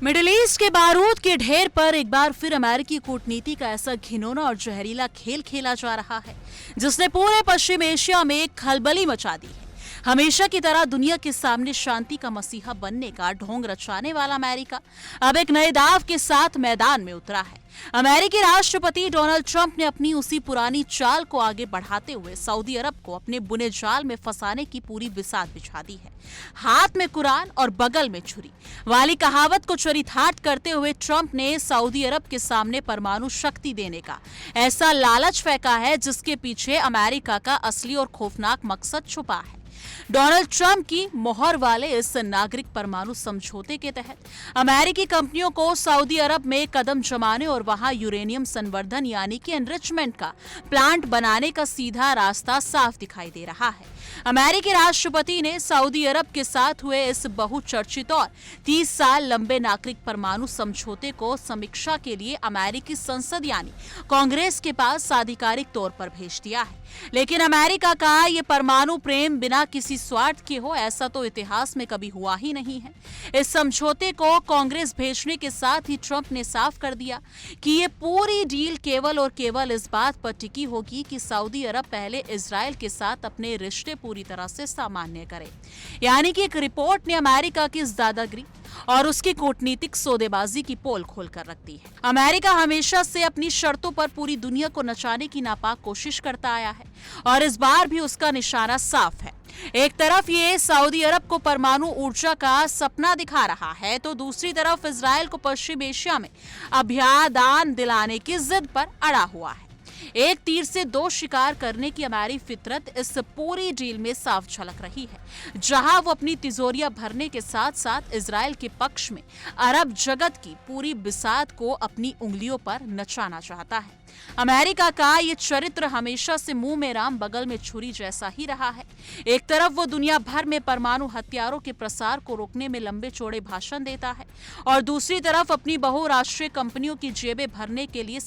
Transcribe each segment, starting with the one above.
Middle east के बारूद के ढेर पर एक बार फिर अमेरिकी कूटनीति का ऐसा घिनौना और जहरीला खेल खेला जा रहा है जिसने पूरे पश्चिम एशिया में खलबली मचा दी है। हमेशा की तरह दुनिया के सामने शांति का मसीहा बनने का ढोंग रचाने वाला अमेरिका अब एक नए दाव के साथ मैदान में उतरा है। अमेरिकी राष्ट्रपति डोनाल्ड ट्रंप ने अपनी उसी पुरानी चाल को आगे बढ़ाते हुए सऊदी अरब को अपने बुने जाल में फंसाने की पूरी बिसात बिछा दी है। हाथ में कुरान और बगल में छुरी वाली कहावत को चरितार्थ करते हुए ट्रंप ने सऊदी अरब के सामने परमाणु शक्ति देने का ऐसा लालच फेंका है जिसके पीछे अमेरिका का असली और खौफनाक मकसद छुपा है। डोनाल्ड ट्रंप की मोहर वाले इस नागरिक परमाणु समझौते के तहत अमेरिकी कंपनियों को सऊदी अरब में कदम जमाने और वहां यूरेनियम संवर्धन यानी कि एनरिचमेंट का प्लांट बनाने का सीधा रास्ता साफ दिखाई दे रहा है। अमेरिकी राष्ट्रपति ने सऊदी अरब के साथ हुए इस बहुचर्चित और 30 साल लंबे नागरिक परमाणु समझौते को समीक्षा के लिए अमेरिकी संसद यानी कांग्रेस के पास आधिकारिक तौर पर भेज दिया है। लेकिन अमेरिका का ये परमाणु प्रेम बिना किसी स्वार्थ के हो ऐसा तो इतिहास में कभी हुआ ही नहीं है। इस समझौते को कांग्रेस भेजने के साथ ही ट्रंप ने साफ कर दिया कि ये पूरी डील केवल और केवल इस बात पर टिकी होगी कि सऊदी अरब पहले इजराइल के साथ अपने रिश्ते पूरी तरह से सामान्य करे। यानी कि एक रिपोर्ट ने अमेरिका की इस दादागिरी और उसकी कूटनीतिक सौदेबाजी की पोल खोल कर रख दी है। अमेरिका हमेशा से अपनी शर्तों पर पूरी दुनिया को नचाने की नापाक कोशिश करता आया है और इस बार भी उसका निशाना साफ है। एक तरफ ये सऊदी अरब को परमाणु ऊर्जा का सपना दिखा रहा है तो दूसरी तरफ इजराइल को पश्चिम एशिया में अभ्यादान दिलाने की जिद पर अड़ा हुआ है। एक तीर से दो शिकार करने की हमारी फितरत इस पूरी डील में साफ झलक रही है, जहां वो अपनी तिजोरियां भरने के साथ साथ इजराइल के पक्ष में अरब जगत की पूरी बिसात को अपनी उंगलियों पर नचाना चाहता है। अमेरिका का ये चरित्र हमेशा से मुंह में राम बगल में छुरी जैसा ही रहा है। एक तरफ वो दुनिया भर में परमाणु हथियारों के प्रसार को रोकने में लंबे चौड़े भाषण देता है और दूसरी तरफ अपनी बहुराष्ट्रीय कंपनियों की जेबें भरने के लिए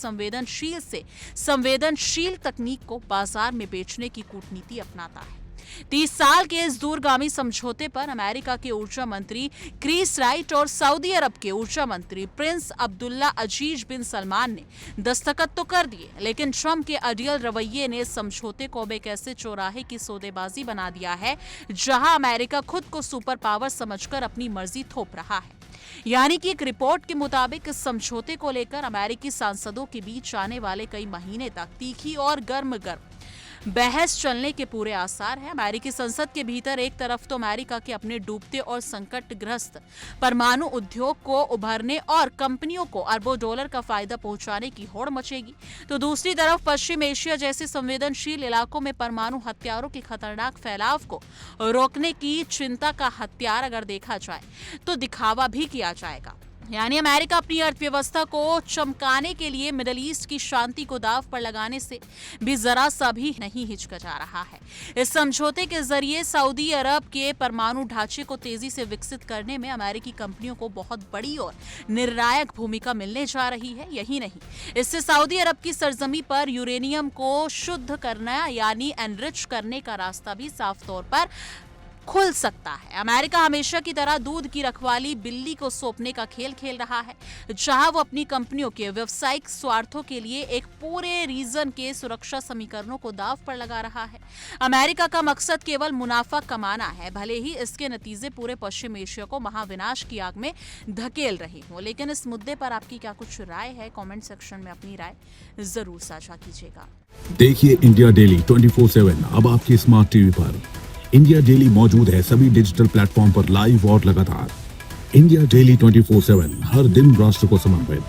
संवेदनशील तकनीक को बाजार में बेचने की कूटनीति अपनाता है। 30 साल के इस दूरगामी समझौते पर अमेरिका के ऊर्जा मंत्री क्रिस राइट और सऊदी अरब के ऊर्जा मंत्री प्रिंस अब्दुल्ला अजीज बिन सलमान ने दस्तखत तो कर दिए, लेकिन ट्रंप के अडियल रवैये ने समझौते को एक ऐसे चौराहे की सौदेबाजी बना दिया है जहां अमेरिका खुद को सुपर पावर समझकर अपनी मर्जी थोप रहा है। यानी कि एक रिपोर्ट के मुताबिक इस समझौते को लेकर अमेरिकी सांसदों के बीच आने वाले कई महीने तक तीखी और गर्म बहस चलने के पूरे आसार हैं। अमेरिकी संसद के भीतर एक तरफ तो अमेरिका के अपने डूबते और संकटग्रस्त परमाणु उद्योग को उभरने और कंपनियों को अरबों डॉलर का फायदा पहुंचाने की होड़ मचेगी, तो दूसरी तरफ पश्चिम एशिया जैसे संवेदनशील इलाकों में परमाणु हथियारों के खतरनाक फैलाव को रोकने की चिंता का हथियार अगर देखा जाए तो दिखावा भी किया जाएगा। यानी अमेरिका अपनी अर्थव्यवस्था को चमकाने के लिए मिडिल ईस्ट की शांति को दांव पर लगाने से भी जरा सा भी नहीं हिचकिचा रहा है। इस समझौते के जरिए सऊदी अरब के परमाणु ढांचे को तेजी से विकसित करने में अमेरिकी कंपनियों को बहुत बड़ी और निर्णायक भूमिका मिलने जा रही है। यही नहीं, इससे सऊदी अरब की सरजमी पर यूरेनियम को शुद्ध करना यानी एनरिच करने का रास्ता भी साफ तौर पर खुल सकता है। अमेरिका हमेशा की तरह दूध की रखवाली बिल्ली को सौंपने का खेल खेल रहा है, जहां वो अपनी कंपनियों के व्यावसायिक स्वार्थों के लिए एक पूरे रीजन के सुरक्षा समीकरणों को दांव पर लगा रहा है। अमेरिका का मकसद केवल मुनाफा कमाना है, भले ही इसके नतीजे पूरे पश्चिम एशिया को महाविनाश की आग में धकेल रहे हों। लेकिन इस मुद्दे पर आपकी क्या कुछ राय है? कमेंट सेक्शन में अपनी राय जरूर साझा कीजिएगा। देखिए इंडिया डेली 24/7 अब आपकी स्मार्ट टीवी पर। इंडिया डेली मौजूद है सभी डिजिटल प्लेटफॉर्म पर लाइव और लगातार। इंडिया डेली 24/7 हर दिन राष्ट्र को समर्पित।